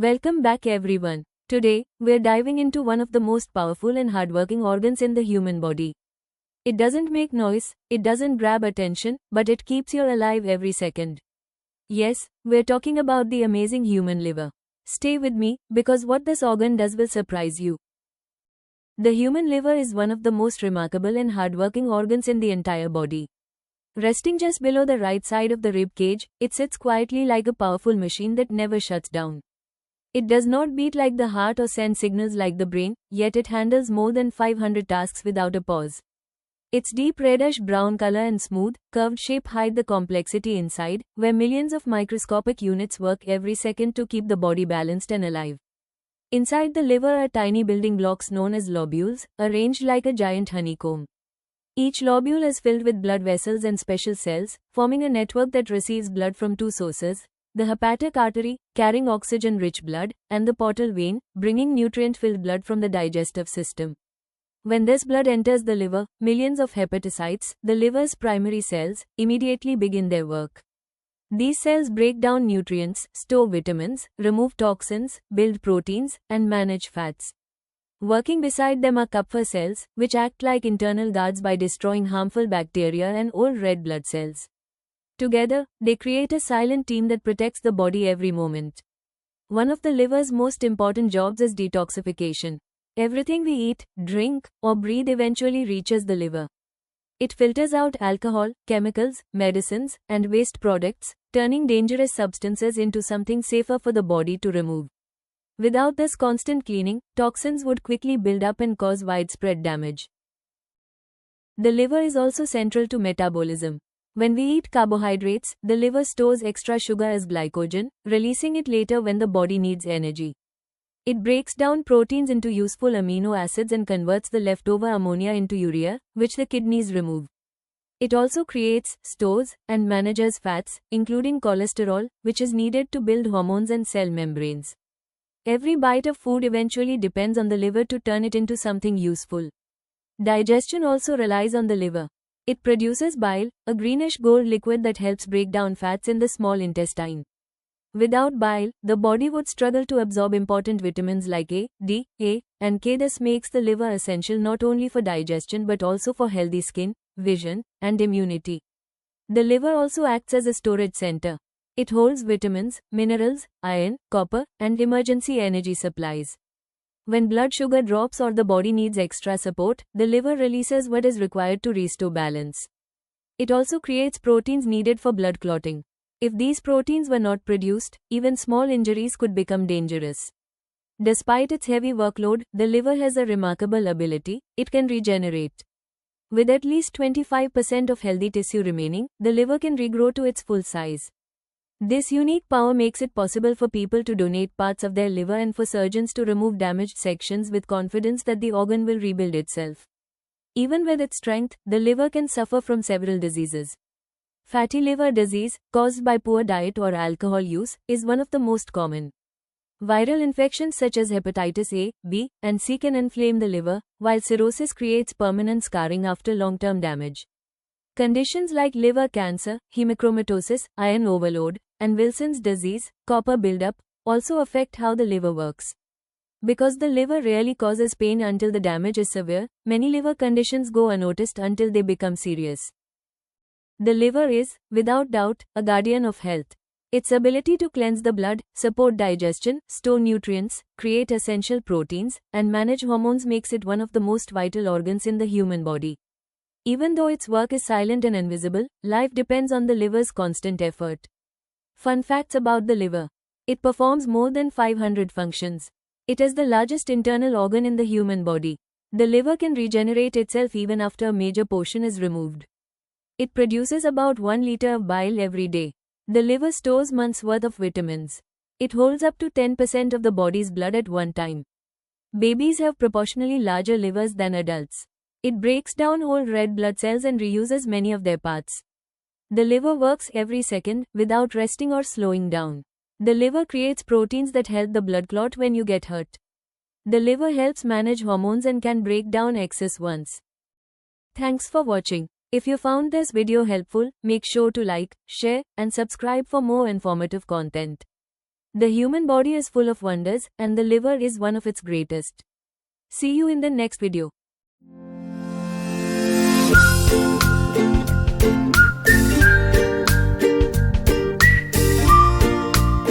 Welcome back everyone. Today, we're diving into one of the most powerful and hardworking organs in the human body. It doesn't make noise, it doesn't grab attention, but it keeps you alive every second. Yes, we're talking about the amazing human liver. Stay with me, because what this organ does will surprise you. The human liver is one of the most remarkable and hardworking organs in the entire body. Resting just below the right side of the rib cage, it sits quietly like a powerful machine that never shuts down. It does not beat like the heart or send signals like the brain, yet it handles more than 500 tasks without a pause. Its deep reddish-brown color and smooth, curved shape hide the complexity inside, where millions of microscopic units work every second to keep the body balanced and alive. Inside the liver are tiny building blocks known as lobules, arranged like a giant honeycomb. Each lobule is filled with blood vessels and special cells, forming a network that receives blood from two sources: the hepatic artery, carrying oxygen-rich blood, and the portal vein, bringing nutrient-filled blood from the digestive system. When this blood enters the liver, millions of hepatocytes, the liver's primary cells, immediately begin their work. These cells break down nutrients, store vitamins, remove toxins, build proteins, and manage fats. Working beside them are Kupffer cells, which act like internal guards by destroying harmful bacteria and old red blood cells. Together, they create a silent team that protects the body every moment. One of the liver's most important jobs is detoxification. Everything we eat, drink, or breathe eventually reaches the liver. It filters out alcohol, chemicals, medicines, and waste products, turning dangerous substances into something safer for the body to remove. Without this constant cleaning, toxins would quickly build up and cause widespread damage. The liver is also central to metabolism. When we eat carbohydrates, the liver stores extra sugar as glycogen, releasing it later when the body needs energy. It breaks down proteins into useful amino acids and converts the leftover ammonia into urea, which the kidneys remove. It also creates, stores, and manages fats, including cholesterol, which is needed to build hormones and cell membranes. Every bite of food eventually depends on the liver to turn it into something useful. Digestion also relies on the liver. It produces bile, a greenish-gold liquid that helps break down fats in the small intestine. Without bile, the body would struggle to absorb important vitamins like A, D, A, and K. This makes the liver essential not only for digestion but also for healthy skin, vision, and immunity. The liver also acts as a storage center. It holds vitamins, minerals, iron, copper, and emergency energy supplies. When blood sugar drops or the body needs extra support, the liver releases what is required to restore balance. It also creates proteins needed for blood clotting. If these proteins were not produced, even small injuries could become dangerous. Despite its heavy workload, the liver has a remarkable ability: it can regenerate. With at least 25% of healthy tissue remaining, the liver can regrow to its full size. This unique power makes it possible for people to donate parts of their liver and for surgeons to remove damaged sections with confidence that the organ will rebuild itself. Even with its strength, the liver can suffer from several diseases. Fatty liver disease, caused by poor diet or alcohol use, is one of the most common. Viral infections such as hepatitis A, B, and C can inflame the liver, while cirrhosis creates permanent scarring after long-term damage. Conditions like liver cancer, hemochromatosis, iron overload, and Wilson's disease, copper buildup, also affect how the liver works. Because the liver rarely causes pain until the damage is severe, many liver conditions go unnoticed until they become serious. The liver is, without doubt, a guardian of health. Its ability to cleanse the blood, support digestion, store nutrients, create essential proteins, and manage hormones makes it one of the most vital organs in the human body. Even though its work is silent and invisible, life depends on the liver's constant effort. Fun facts about the liver. It performs more than 500 functions. It is the largest internal organ in the human body. The liver can regenerate itself even after a major portion is removed. It produces about 1 liter of bile every day. The liver stores months' worth of vitamins. It holds up to 10% of the body's blood at one time. Babies have proportionally larger livers than adults. It breaks down old red blood cells and reuses many of their parts. The liver works every second, without resting or slowing down. The liver creates proteins that help the blood clot when you get hurt. The liver helps manage hormones and can break down excess ones. Thanks for watching. If you found this video helpful, make sure to like, share, and subscribe for more informative content. The human body is full of wonders, and the liver is one of its greatest. See you in the next video.